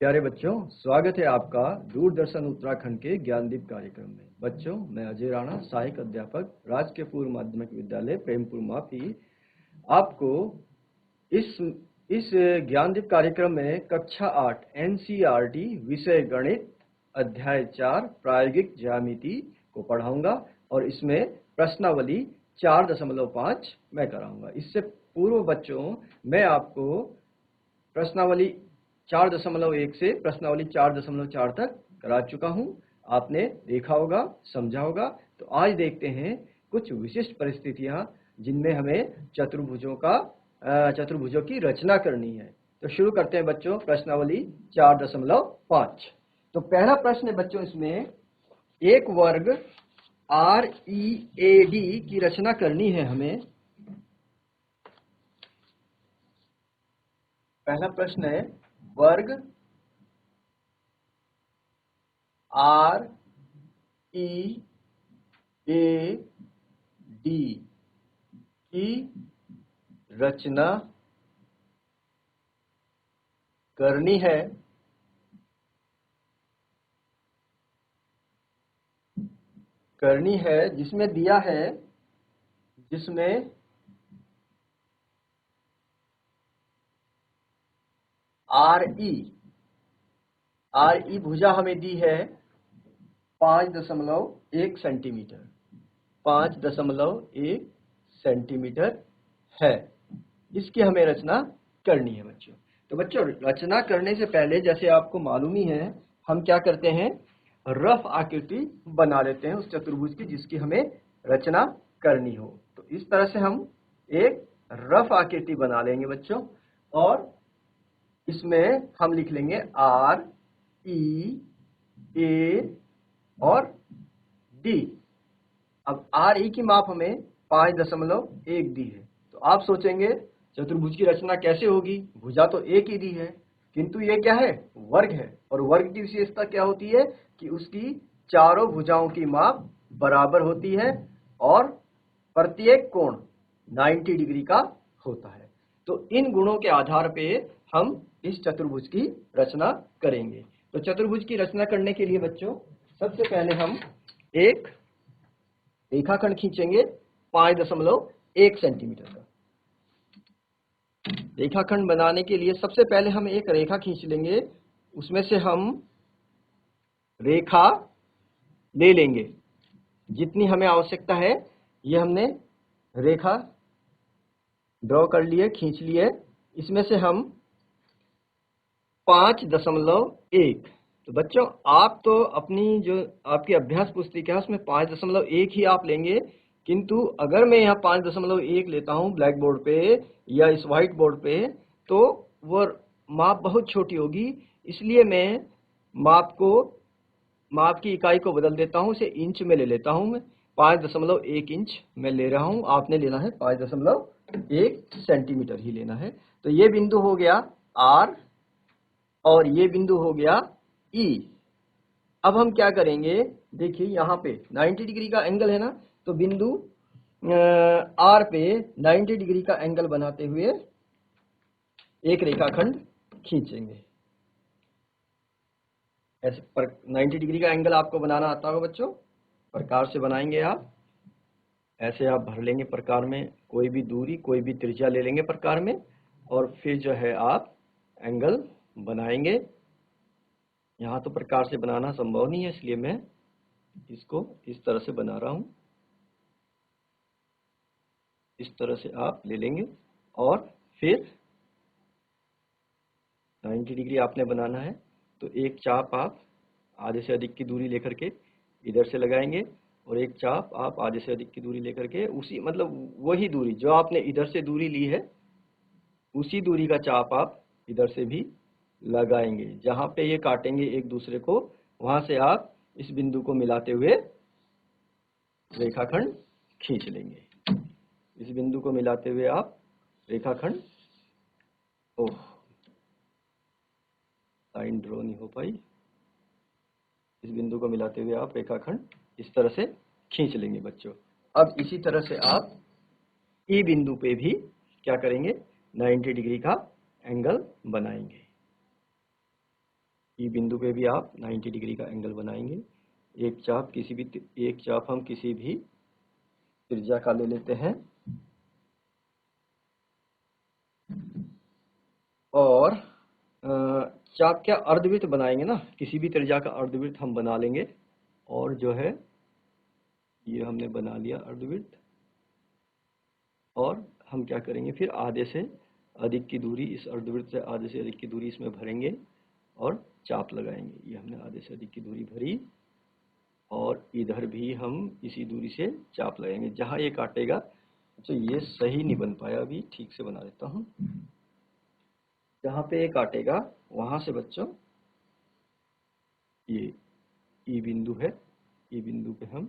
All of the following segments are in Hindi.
प्यारे बच्चों, स्वागत है आपका दूरदर्शन उत्तराखंड के ज्ञानदीप कार्यक्रम में। बच्चों, मैं अजय राणा, सहायक अध्यापक, राजकीय पूर्व माध्यमिक विद्यालय प्रेमपुर माफी, आपको इस ज्ञानदीप कार्यक्रम में कक्षा 8 NCERT विषय गणित अध्याय 4 प्रायोगिक ज्यामिति को पढ़ाऊंगा और इसमें प्रश्नावली 4.5 मैं कराऊंगा। इससे पूर्व बच्चों, मैं आपको प्रश्नावली 4.1 से प्रश्नावली 4.4 तक करा चुका हूं। आपने देखा होगा, समझा होगा। तो आज देखते हैं कुछ विशिष्ट परिस्थितियां जिनमें हमें चतुर्भुजों की रचना करनी है। तो शुरू करते हैं बच्चों, प्रश्नावली 4.5। तो पहला प्रश्न है बच्चों, इसमें एक वर्ग READ की रचना करनी है हमें। पहला प्रश्न है वर्ग READ की रचना करनी है जिसमें दिया है, जिसमें RE भुजा हमें दी है 5.1 सेंटीमीटर। 5.1 सेंटीमीटर है। इसकी हमें रचना करनी है बच्चों। तो बच्चों, रचना करने से पहले जैसे आपको मालूम ही है, हम क्या करते हैं, रफ आकृति बना लेते हैं उस चतुर्भुज की जिसकी हमें रचना करनी हो। तो इस तरह से हम एक रफ आकृति बना लेंगे बच्चों, और इसमें हम लिख लेंगे REA और D। अब RE की माप हमें 5.1 दी है। तो आप सोचेंगे चतुर्भुज की रचना कैसे होगी, भुजा तो एक ही दी है, किंतु ये क्या है, वर्ग है। और वर्ग की विशेषता क्या होती है कि उसकी चारों भुजाओं की माप बराबर होती है और प्रत्येक कोण 90 डिग्री का होता है। तो इन गुणों के आधार पे हम इस चतुर्भुज की रचना करेंगे। तो चतुर्भुज की रचना करने के लिए बच्चों, सबसे पहले हम एक रेखाखंड खींचेंगे 5.1 सेंटीमीटर का। रेखाखंड बनाने के लिए सबसे पहले हम एक रेखा खींच लेंगे, उसमें से हम रेखा ले लेंगे जितनी हमें आवश्यकता है। ये हमने रेखा ड्रॉ कर लिए, खींच लिए। इसमें से हम 5.1, तो बच्चों आप तो अपनी जो आपकी अभ्यास पुस्तिका है उसमें 5.1 ही आप लेंगे, किंतु अगर मैं यहाँ 5.1 लेता हूँ ब्लैक बोर्ड पे या इस व्हाइट बोर्ड पे, तो वो माप बहुत छोटी होगी। इसलिए मैं माप की इकाई को बदल देता हूँ, इसे इंच में ले लेता हूँ। मैं 5.1 इंच में ले रहा हूँ, आपने लेना है 5.1 सेंटीमीटर ही लेना है। तो ये बिंदु हो गया R और ये बिंदु हो गया E। अब हम क्या करेंगे, देखिए यहाँ पे 90 डिग्री का एंगल है ना, तो बिंदु R पे 90 डिग्री का एंगल बनाते हुए एक रेखाखंड खींचेंगे। ऐसे 90 डिग्री का एंगल आपको बनाना आता होगा बच्चों, प्रकार से बनाएंगे आप। ऐसे आप भर लेंगे प्रकार में, कोई भी दूरी, कोई भी त्रिज्या ले लेंगे प्रकार में, और फिर जो है आप एंगल बनाएंगे। यहाँ तो प्रकार से बनाना संभव नहीं है, इसलिए मैं इसको इस तरह से बना रहा हूँ। इस तरह से आप ले लेंगे और फिर 90 डिग्री आपने बनाना है, तो एक चाप आप आधे से अधिक की दूरी लेकर के इधर से लगाएंगे, और एक चाप आप आधे से अधिक की दूरी लेकर के उसी मतलब वही दूरी जो आपने इधर से दूरी ली है, उसी दूरी का चाप आप इधर से भी लगाएंगे। जहाँ पे ये काटेंगे एक दूसरे को, वहाँ से आप इस बिंदु को मिलाते हुए रेखाखंड खींच लेंगे। इस बिंदु को मिलाते हुए आप रेखाखंड, लाइन ड्रॉ नहीं हो पाई, इस बिंदु को मिलाते हुए आप रेखाखंड इस तरह से खींच लेंगे बच्चों। अब इसी तरह से आप ई बिंदु पे भी क्या करेंगे, 90 डिग्री का एंगल बनाएंगे। ई बिंदु पे भी आप 90 डिग्री का एंगल बनाएंगे। एक चाप हम किसी भी त्रिज्या का ले लेते हैं और चाप क्या अर्धवृत्त बनाएंगे ना, किसी भी त्रिज्या का अर्धवृत्त हम बना लेंगे। और जो है ये हमने बना लिया अर्धवृत्त, और हम क्या करेंगे फिर आधे से अधिक की दूरी, इस अर्धवृत्त से आधे से अधिक की दूरी इसमें भरेंगे और चाप लगाएंगे। ये हमने आधे से अधिक की दूरी भरी और इधर भी हम इसी दूरी से चाप लगाएंगे जहाँ ये काटेगा। अच्छा ये सही नहीं बन पाया, अभी ठीक से बना देता हूँ। जहाँ पे ये काटेगा वहाँ से बच्चों ये ई बिंदु है, ई बिंदु पे हम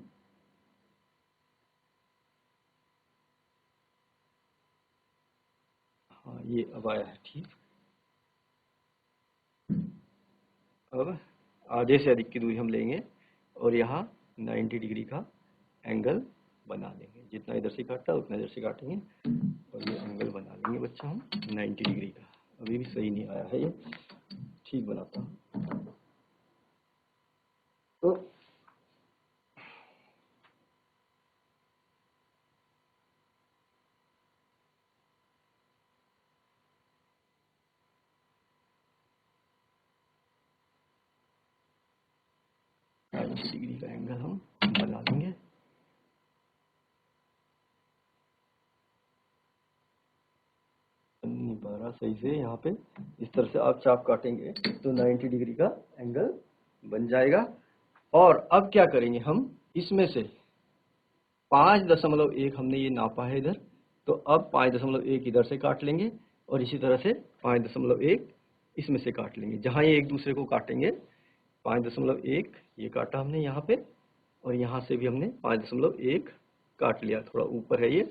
हाँ ये अब आया है ठीक। अब आधे से अधिक की दूरी हम लेंगे और यहाँ 90 डिग्री का एंगल बना लेंगे। जितना इधर से काटता है उतना इधर से काटेंगे और ये एंगल बना लेंगे बच्चा हम 90 डिग्री का। अभी भी सही नहीं आया है, ये ठीक बनाता हूँ। तो डिग्री का एंगल हम बना लेंगे। नहीं पा रहा सही से यहाँ पे, इस तरह से आप चाप काटेंगे तो 90 डिग्री का एंगल बन जाएगा। और अब क्या करेंगे हम, इसमें से 5.1 हमने ये नापा है इधर, तो अब 5.1 इधर से काट लेंगे और इसी तरह से 5.1 इसमें से काट लेंगे। जहाँ ये एक दूसरे को काटेंगे 5.1 ये काटा हमने यहाँ पे और यहाँ से भी हमने 5.1 काट लिया, थोड़ा ऊपर है ये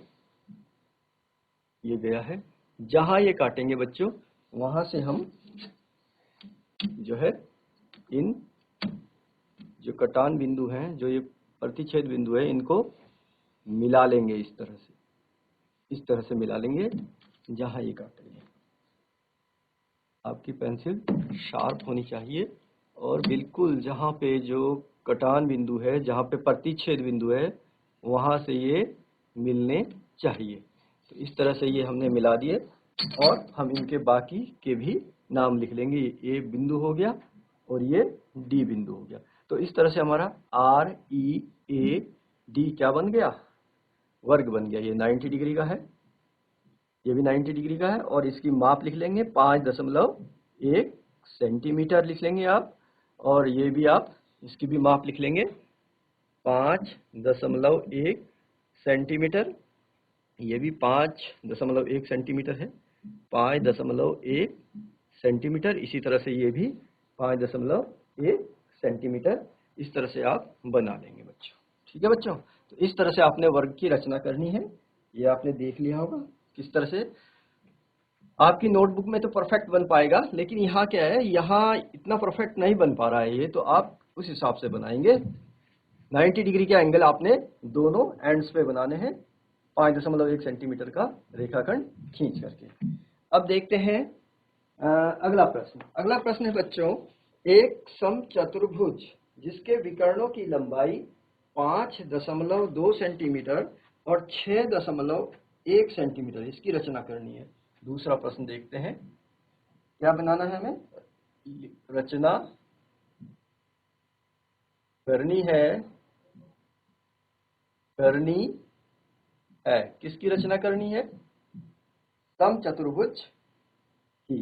गया है। जहाँ ये काटेंगे बच्चों वहाँ से हम जो है इन जो कटान बिंदु हैं, जो ये प्रतिच्छेद बिंदु है, इनको मिला लेंगे इस तरह से मिला लेंगे जहाँ ये काटेंगे। आपकी पेंसिल शार्प होनी चाहिए और बिल्कुल जहाँ पे जो कटान बिंदु है, जहाँ पे प्रतिच्छेद बिंदु है, वहाँ से ये मिलने चाहिए। तो इस तरह से ये हमने मिला दिए और हम इनके बाकी के भी नाम लिख लेंगे। ये बिंदु हो गया और ये डी बिंदु हो गया। तो इस तरह से हमारा आर ई ए डी क्या बन गया, वर्ग बन गया। ये 90 डिग्री का है, ये भी 90 डिग्री का है और इसकी माप लिख लेंगे 5.1 सेंटीमीटर लिख लेंगे आप। और ये भी आप इसकी भी माप लिख लेंगे 5.1 सेंटीमीटर। ये भी 5.1 सेंटीमीटर है, 5.1 सेंटीमीटर। इसी तरह से ये भी 5.1 सेंटीमीटर। इस तरह से आप बना लेंगे बच्चों। ठीक है बच्चों, तो इस तरह से आपने वर्ग की रचना करनी है। ये आपने देख लिया होगा किस तरह से। आपकी नोटबुक में तो परफेक्ट बन पाएगा, लेकिन यहाँ क्या है, यहाँ इतना परफेक्ट नहीं बन पा रहा है ये, तो आप उस हिसाब से बनाएंगे। 90 डिग्री का एंगल आपने दोनों एंड्स पे बनाने हैं 5.1 सेंटीमीटर का रेखाखंड खींच करके। अब देखते हैं अगला प्रश्न। अगला प्रश्न है बच्चों, एक समचतुर्भुज जिसके विकर्णों की लंबाई 5.2 सेंटीमीटर और 6.1 सेंटीमीटर, इसकी रचना करनी है। दूसरा प्रश्न देखते हैं, क्या बनाना है हमें, रचना करनी है किसकी रचना करनी है, समचतुर्भुज की।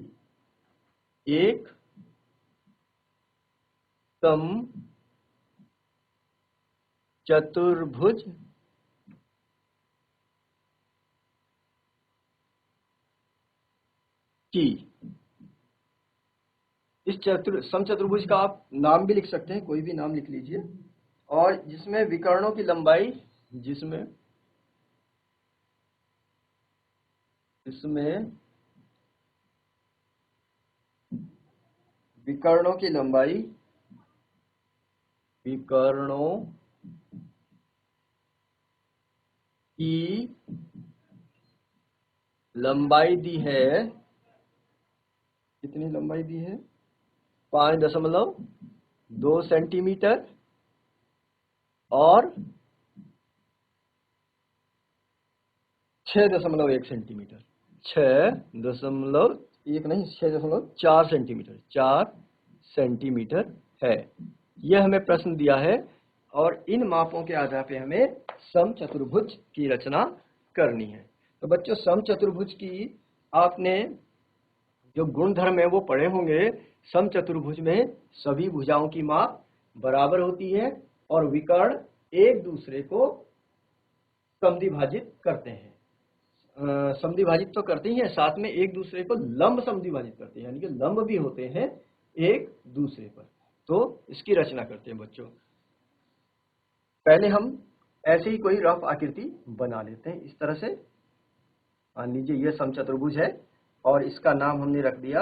एक समचतुर्भुज की, इस समचतुर्भुज का आप नाम भी लिख सकते हैं, कोई भी नाम लिख लीजिए। और जिसमें विकर्णों की लंबाई, जिसमें विकर्णों की लंबाई, विकर्णों की लंबाई दी है, कितनी लंबाई दी है, 5.2 सेंटीमीटर और 6.1 सेंटीमीटर, 6.1 नहीं 6.4 सेंटीमीटर, 4 सेंटीमीटर है। यह हमें प्रश्न दिया है और इन मापों के आधार पे हमें समचतुर्भुज की रचना करनी है। तो बच्चों समचतुर्भुज की आपने जो गुणधर्म है वो पढ़े होंगे। समचतुर्भुज में सभी भुजाओं की माप बराबर होती है और विकर्ण एक दूसरे को समद्विभाजित करते हैं। समद्विभाजित तो करते ही हैं, साथ में एक दूसरे को लंब समद्विभाजित करते हैं, यानी कि लंब भी होते हैं एक दूसरे पर। तो इसकी रचना करते हैं बच्चों। पहले हम ऐसे ही कोई रफ आकृति बना लेते हैं। इस तरह से मान लीजिए ये समचतुर्भुज है और इसका नाम हमने रख दिया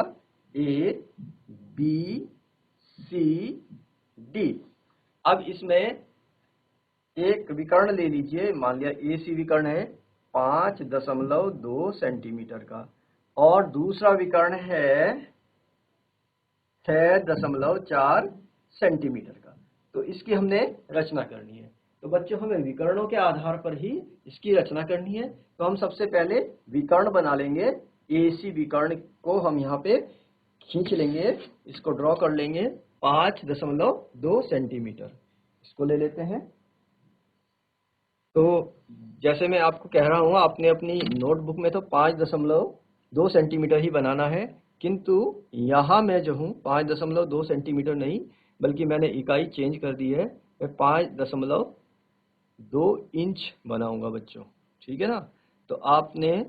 ए बी सी डी। अब इसमें एक विकर्ण ले लीजिए, मान लिया ए सी विकर्ण है 5.2 सेंटीमीटर का और दूसरा विकर्ण है 6.4 सेंटीमीटर का। तो इसकी हमने रचना करनी है। तो बच्चों हमें विकर्णों के आधार पर ही इसकी रचना करनी है। तो हम सबसे पहले विकर्ण बना लेंगे। एसी विकर्ण को हम यहाँ पे खींच लेंगे, इसको ड्रॉ कर लेंगे 5.2 सेंटीमीटर, इसको ले लेते हैं। तो जैसे मैं आपको कह रहा हूँ, आपने अपनी नोटबुक में तो 5.2 सेंटीमीटर ही बनाना है, किंतु यहाँ मैं जो हूँ 5.2 सेंटीमीटर नहीं, बल्कि मैंने इकाई चेंज कर दी है, मैं 5.2 इंच बनाऊंगा बच्चों, ठीक है ना। तो आपने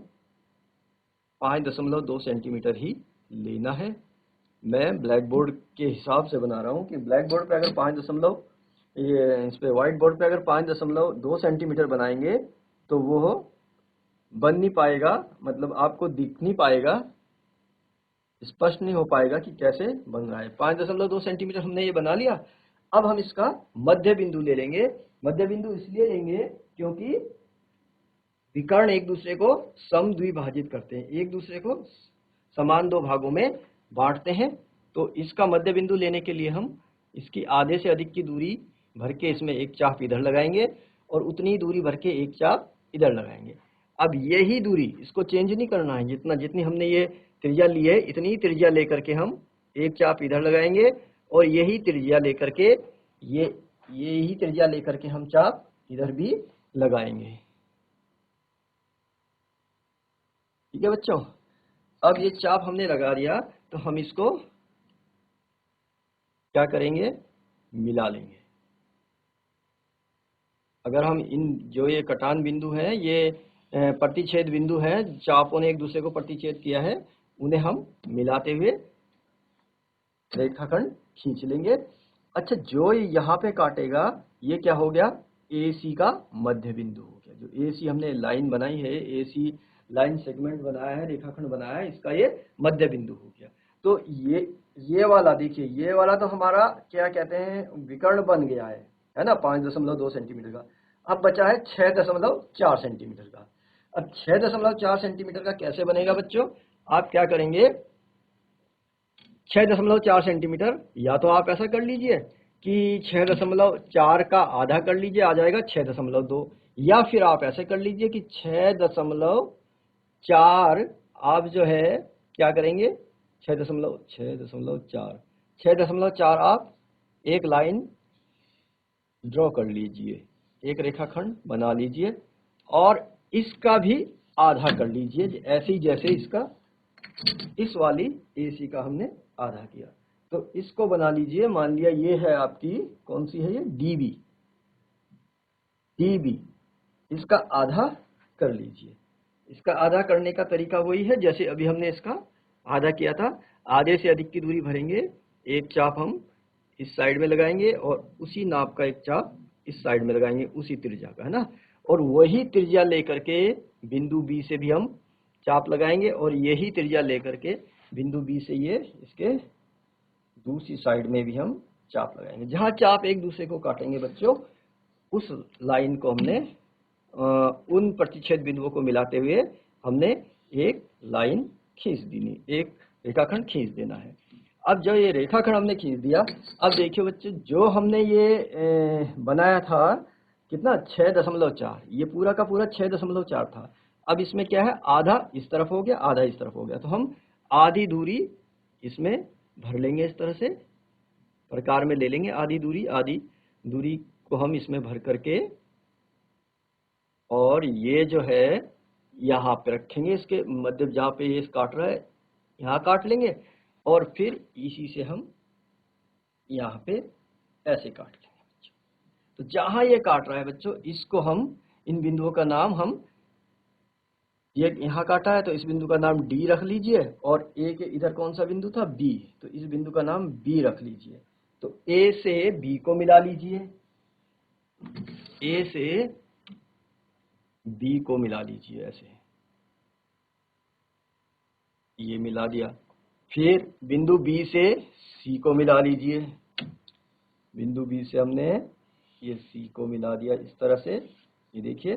5.2 सेंटीमीटर ही लेना है। मैं ब्लैक बोर्ड के हिसाब से बना रहा हूँ कि ब्लैक बोर्ड पे अगर इस पे व्हाइट बोर्ड पे अगर 5.2 सेंटीमीटर बनाएंगे तो वो बन नहीं पाएगा, मतलब आपको दिख नहीं पाएगा, स्पष्ट नहीं हो पाएगा कि कैसे बन रहा है। 5.2 सेंटीमीटर हमने ये बना लिया। अब हम इसका मध्य बिंदु ले लेंगे। मध्य बिंदु इसलिए लेंगे क्योंकि विकर्ण एक दूसरे को समद्विभाजित करते हैं, एक दूसरे को समान दो भागों में बांटते हैं। तो इसका मध्य बिंदु लेने के लिए हम इसकी आधे से अधिक की दूरी भर के इसमें एक चाप इधर लगाएंगे और उतनी दूरी भर के एक चाप इधर लगाएंगे। अब यही दूरी, इसको चेंज नहीं करना है, जितनी हमने ये त्रिज्या ली है इतनी त्रिज्या लेकर के हम एक चाप इधर लगाएंगे और यही त्रिज्या लेकर के यही त्रिज्या लेकर के हम चाप इधर भी लगाएंगे। ठीक है बच्चों। अब ये चाप हमने लगा दिया तो हम इसको क्या करेंगे, मिला लेंगे। अगर हम इन जो ये कटान बिंदु है, ये प्रतिच्छेद बिंदु है, चापों ने एक दूसरे को प्रतिच्छेद किया है, उन्हें हम मिलाते हुए रेखाखंड खींच लेंगे। अच्छा, जो यहाँ पे काटेगा ये क्या हो गया, AC का मध्य बिंदु हो गया। जो AC हमने लाइन बनाई है, AC लाइन सेगमेंट बनाया है, रेखाखंड बनाया है, इसका ये मध्य बिंदु हो गया। तो ये वाला देखिए, ये वाला तो हमारा क्या कहते हैं, विकर्ण बन गया है ना, 5.2 सेंटीमीटर का। अब बचा है 6.4 सेंटीमीटर का। अब 6.4 सेंटीमीटर का कैसे बनेगा बच्चों, आप क्या करेंगे, 6.4 सेंटीमीटर, या तो आप ऐसा कर लीजिए कि 6.4 का आधा कर लीजिए, आ जाएगा 6.2, या फिर आप ऐसे कर लीजिए कि 6.4 आप जो है क्या करेंगे, 6.4 आप एक लाइन ड्रॉ कर लीजिए, एक रेखाखंड बना लीजिए और इसका भी आधा कर लीजिए, ऐसे ही जैसे इसका इस वाली AC का हमने आधा किया। तो इसको बना लीजिए। मान लिया ये है आपकी कौन सी है, ये DB, इसका आधा कर लीजिए। इसका आधा करने का तरीका वही है जैसे अभी हमने इसका आधा किया था। आधे से अधिक की दूरी भरेंगे, एक चाप हम इस साइड में लगाएंगे और उसी नाप का एक चाप इस साइड में लगाएंगे, उसी त्रिज्या का, है ना। और वही त्रिज्या लेकर के बिंदु B से भी हम चाप लगाएंगे और यही त्रिज्या लेकर के बिंदु B से ये इसके दूसरी साइड में भी हम चाप लगाएंगे। जहां चाप एक दूसरे को काटेंगे बच्चों, उस लाइन को हमने उन प्रतिच्छेद बिंदुओं को मिलाते हुए हमने एक लाइन खींच देनी, एक रेखाखंड खींच देना है। अब जो ये रेखाखंड हमने खींच दिया, अब देखिए बच्चे, जो हमने ये बनाया था कितना 6.4, ये पूरा का पूरा 6.4 था। अब इसमें क्या है, आधा इस तरफ हो गया, आधा इस तरफ हो गया, तो हम आधी दूरी इसमें भर लेंगे, इस तरह से प्रकार में ले लेंगे आधी दूरी को हम इसमें भर करके, और ये जो है यहाँ पे रखेंगे, इसके मध्य जहाँ पे ये काट रहा है यहाँ काट लेंगे, और फिर इसी से हम यहाँ पे ऐसे काट लेंगे बच्चों। तो जहाँ ये काट रहा है बच्चों, इसको हम, इन बिंदुओं का नाम हम, ये यहाँ काटा है तो इस बिंदु का नाम डी रख लीजिए, और ए के इधर कौन सा बिंदु था, बी, तो इस बिंदु का नाम बी रख लीजिए। तो ए से बी को मिला लीजिए, ए से बी को मिला लीजिए, ऐसे ये मिला दिया। फिर बिंदु बी से सी को मिला लीजिए, बिंदु बी से हमने ये सी को मिला दिया इस तरह से, ये देखिए।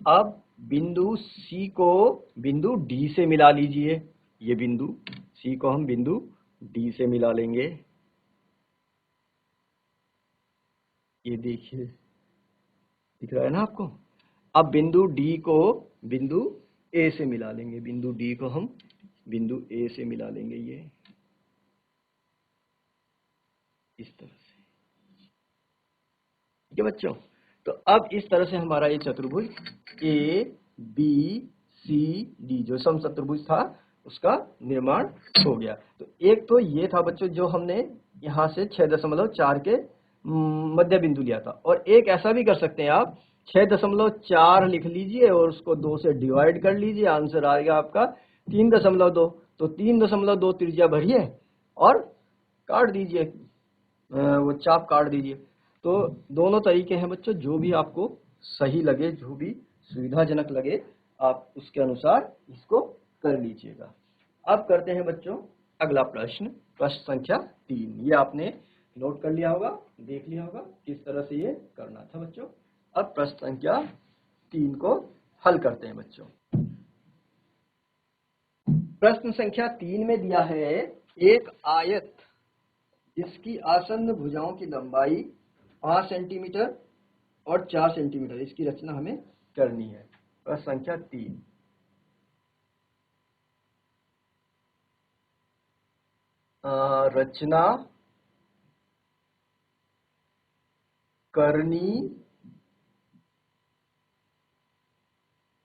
अब बिंदु सी को बिंदु डी से मिला लीजिए, ये बिंदु सी को हम बिंदु डी से मिला लेंगे, ये देखिए दिख रहा है ना आपको। अब बिंदु डी को बिंदु ए से मिला लेंगे, बिंदु डी को हम बिंदु ए से मिला लेंगे, ये इस तरह से, ठीक है बच्चों। तो अब इस तरह से हमारा ये चतुर्भुज ए बी सी डी जो समचतुर्भुज था उसका निर्माण हो गया। तो एक तो ये था बच्चों जो हमने यहाँ से 6.4 के मध्य बिंदु लिया था, और एक ऐसा भी कर सकते हैं आप, 6.4 लिख लीजिए और उसको 2 से डिवाइड कर लीजिए, आंसर आएगा आपका 3.2। तो 3.2 त्रिज्या भरिए और काट दीजिए, वो चाप काट दीजिए। तो दोनों तरीके हैं बच्चों, जो भी आपको सही लगे, जो भी सुविधाजनक लगे, आप उसके अनुसार इसको कर लीजिएगा। अब करते हैं बच्चों अगला प्रश्न, प्रश्न संख्या 3। ये आपने नोट कर लिया होगा, देख लिया होगा किस तरह से ये करना था बच्चों। अब प्रश्न संख्या 3 को हल करते हैं बच्चों। प्रश्न संख्या 3 में दिया है एक आयत जिसकी आसन्न भुजाओं की लंबाई 5 सेंटीमीटर और 4 सेंटीमीटर, इसकी रचना हमें करनी है। प्रश्न संख्या 3, रचना करनी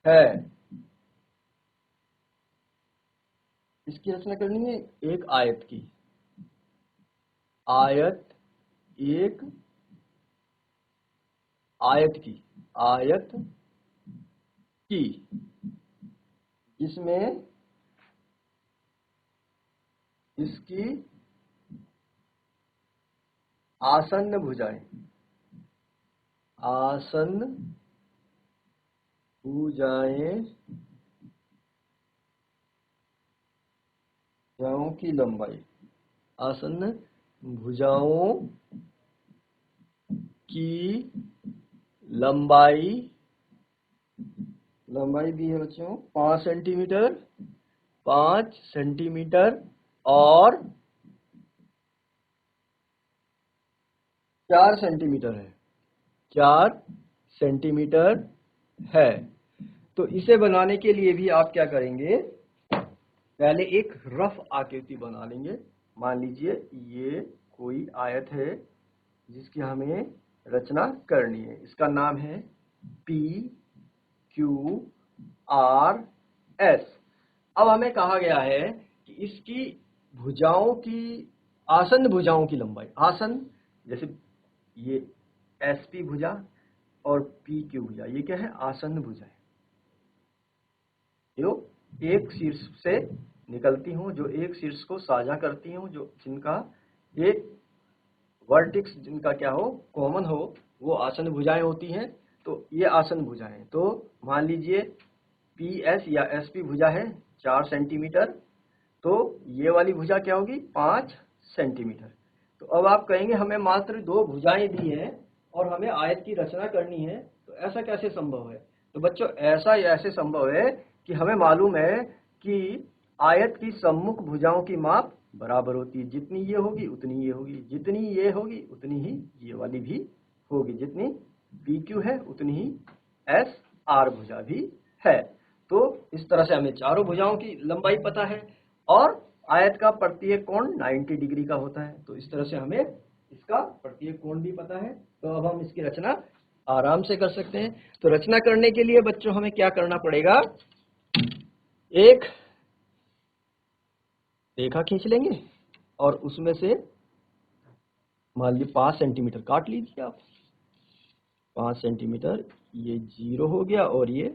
है, इसकी रचना करनी है एक आयत की, आयत एक आयत की जिसमें इसकी आसन्न भुजाएं भुजाओं की लंबाई, आसन्न भुजाओं की लंबाई भी है बच्चों 5 सेंटीमीटर और 4 सेंटीमीटर है, 4 सेंटीमीटर है। तो इसे बनाने के लिए भी आप क्या करेंगे, पहले एक रफ आकृति बना लेंगे। मान लीजिए ये कोई आयत है जिसकी हमें रचना करनी है, इसका नाम है पी क्यू आर एस। अब हमें कहा गया है कि इसकी भुजाओं की, आसन्न भुजाओं की लंबाई, आसन्न जैसे ये एस पी भुजा और पी क्यू भुजा, ये क्या है, आसन्न भुजा है, जो एक शीर्ष से निकलती हूँ, जो एक शीर्ष को साझा करती हूँ, जो जिनका एक वर्टिक्स जिनका क्या हो, कॉमन हो, वो आसन्न भुजाएं होती हैं। तो ये आसन्न भुजाएं, तो मान लीजिए पी एस या एस पी भुजा है 4 सेंटीमीटर, तो ये वाली भुजा क्या होगी 5 सेंटीमीटर। तो अब आप कहेंगे हमें मात्र 2 भुजाएं दी हैं और हमें आयत की रचना करनी है, तो ऐसा कैसे संभव है। तो बच्चों ऐसे संभव है कि हमें मालूम है कि आयत की सम्मुख भुजाओं की माप बराबर होती है, जितनी ये होगी उतनी ये होगी, जितनी ये होगी उतनी ही ये वाली भी होगी, जितनी पी क्यू है उतनी ही एस आर भुजा भी है। तो इस तरह से हमें चारों भुजाओं की लंबाई पता है और आयत का प्रत्येक कोण 90 डिग्री का होता है। तो इस तरह से हमें इसका प्रत्येक कोण भी पता है। तो अब हम इसकी रचना आराम से कर सकते हैं। तो रचना करने के लिए बच्चों हमें क्या करना पड़ेगा, एक रेखा खींच लेंगे और उसमें से मान लीजिए 5 सेंटीमीटर काट लीजिए आप। 5 सेंटीमीटर, ये 0 हो गया और ये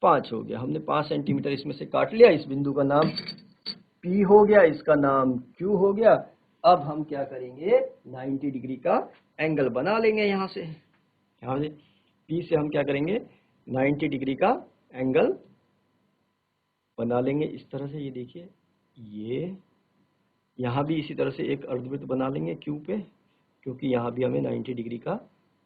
5 हो गया। हमने 5 सेंटीमीटर इसमें से काट लिया। इस बिंदु का नाम P हो गया, इसका नाम Q हो गया। अब हम क्या करेंगे, 90 डिग्री का एंगल बना लेंगे। यहाँ से P से हम क्या करेंगे, 90 डिग्री का एंगल बना लेंगे इस तरह से। ये देखिए, ये यहाँ भी इसी तरह से एक अर्धवृत्त बना लेंगे Q पे, क्योंकि यहाँ भी हमें 90 डिग्री का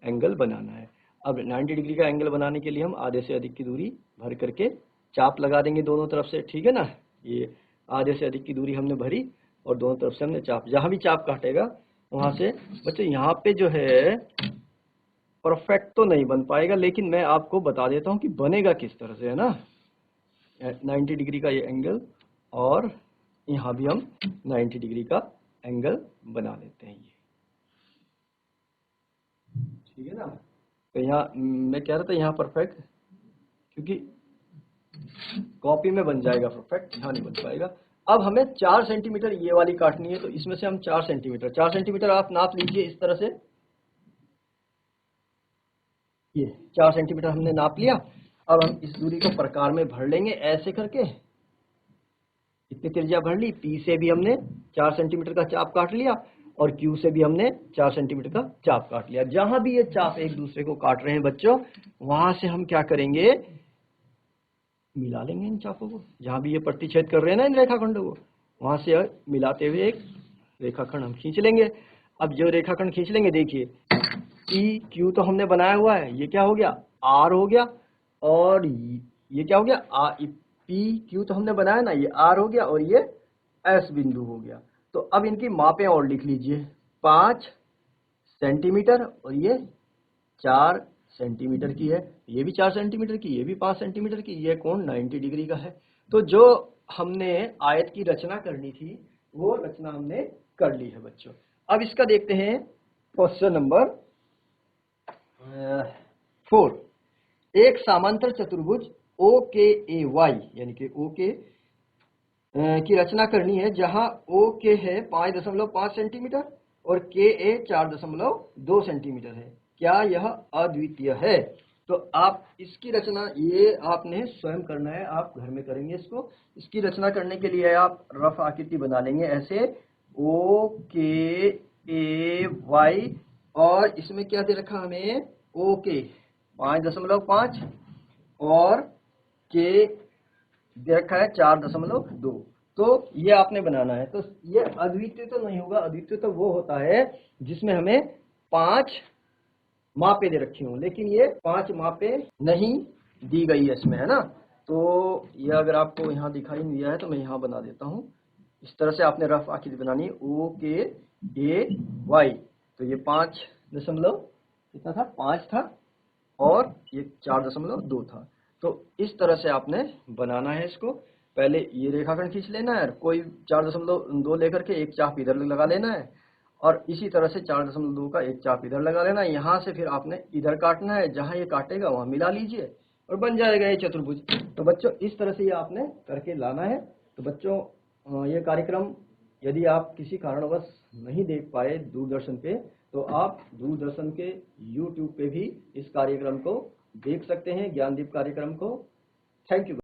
एंगल बनाना है। अब 90 डिग्री का एंगल बनाने के लिए हम आधे से अधिक की दूरी भर करके चाप लगा देंगे दोनों तरफ से, ठीक है ना। ये आधे से अधिक की दूरी हमने भरी और दोनों तरफ से हमने चाप, जहाँ भी चाप काटेगा वहाँ से बच्चों यहाँ पे जो है परफेक्ट तो नहीं बन पाएगा, लेकिन मैं आपको बता देता हूँ कि बनेगा किस तरह से, है ना। 90 डिग्री का ये एंगल और यहाँ भी हम 90 डिग्री का एंगल बना लेते हैं, ये ठीक है ना। तो यहाँ मैं कह रहा था यहाँ परफेक्ट, क्योंकि कॉपी में बन जाएगा परफेक्ट, यहाँ नहीं बन पाएगा। अब हमें 4 सेंटीमीटर ये वाली काटनी है, तो इसमें से हम 4 सेंटीमीटर आप नाप लीजिए इस तरह से। ये 4 सेंटीमीटर हमने नाप लिया। अब हम इस दूरी को प्रकार में भर लेंगे ऐसे करके, इतनी त्रिज्या भर ली। पी से भी हमने 4 सेंटीमीटर का चाप काट लिया और क्यू से भी हमने 4 सेंटीमीटर का चाप काट लिया। जहां भी ये चाप एक दूसरे को काट रहे हैं बच्चों, वहां से हम क्या करेंगे, मिला लेंगे इन चापों को। जहां भी ये प्रतिच्छेद कर रहे हैं ना इन रेखाखंडों को, वहां से मिलाते हुए एक रेखाखंड हम खींच लेंगे। अब जो रेखाखंड खींच लेंगे, देखिए पी क्यू तो हमने बनाया हुआ है, ये क्या हो गया, आर हो गया, और ये क्या हो गया, पी क्यू तो हमने बनाया ना, ये आर हो गया और ये एस बिंदु हो गया। तो अब इनकी मापें और लिख लीजिए, 5 सेंटीमीटर और ये 4 सेंटीमीटर की है, ये भी 4 सेंटीमीटर की, ये भी 5 सेंटीमीटर की, ये कोण 90 डिग्री का है। तो जो हमने आयत की रचना करनी थी वो रचना हमने कर ली है बच्चों। अब इसका देखते हैं क्वेश्चन नंबर 4। एक समांतर चतुर्भुज OKAY यानी कि OK की रचना करनी है, जहां OK है 5.5 सेंटीमीटर और KA 4.2 सेंटीमीटर है। क्या यह अद्वितीय है? तो आप इसकी रचना, ये आपने स्वयं करना है, आप घर में करेंगे इसको। इसकी रचना करने के लिए आप रफ आकृति बना लेंगे ऐसे, OKAY, और इसमें क्या दे रखा हमें, OK 5.5 और K दे रखा है 4.2। तो ये आपने बनाना है। तो ये अद्वितीय तो नहीं होगा, अद्वितीय तो वो होता है जिसमें हमें 5 मापें दे रखी हों, लेकिन ये 5 मापें नहीं दी गई है इसमें, है ना। तो ये अगर आपको यहाँ दिखाई नहीं दिया है तो मैं यहाँ बना देता हूँ। इस तरह से आपने रफ आकृति बनानी है, OKAY। तो ये 5 दशमलव कितना था, 5 था और ये 4.2 था। तो इस तरह से आपने बनाना है इसको। पहले ये रेखाखंड खींच लेना है, कोई 4.2 लेकर के एक चाप इधर लगा लेना है और इसी तरह से 4.2 का एक चाप इधर लगा लेना है। यहाँ से फिर आपने इधर काटना है, जहाँ ये काटेगा वहाँ मिला लीजिए और बन जाएगा ये चतुर्भुज। तो बच्चों इस तरह से ये आपने करके लाना है। तो बच्चों ये कार्यक्रम यदि आप किसी कारणवश नहीं देख पाए दूरदर्शन पे, तो आप दूरदर्शन के YouTube पे भी इस कार्यक्रम को देख सकते हैं, ज्ञानदीप कार्यक्रम को। Thank you.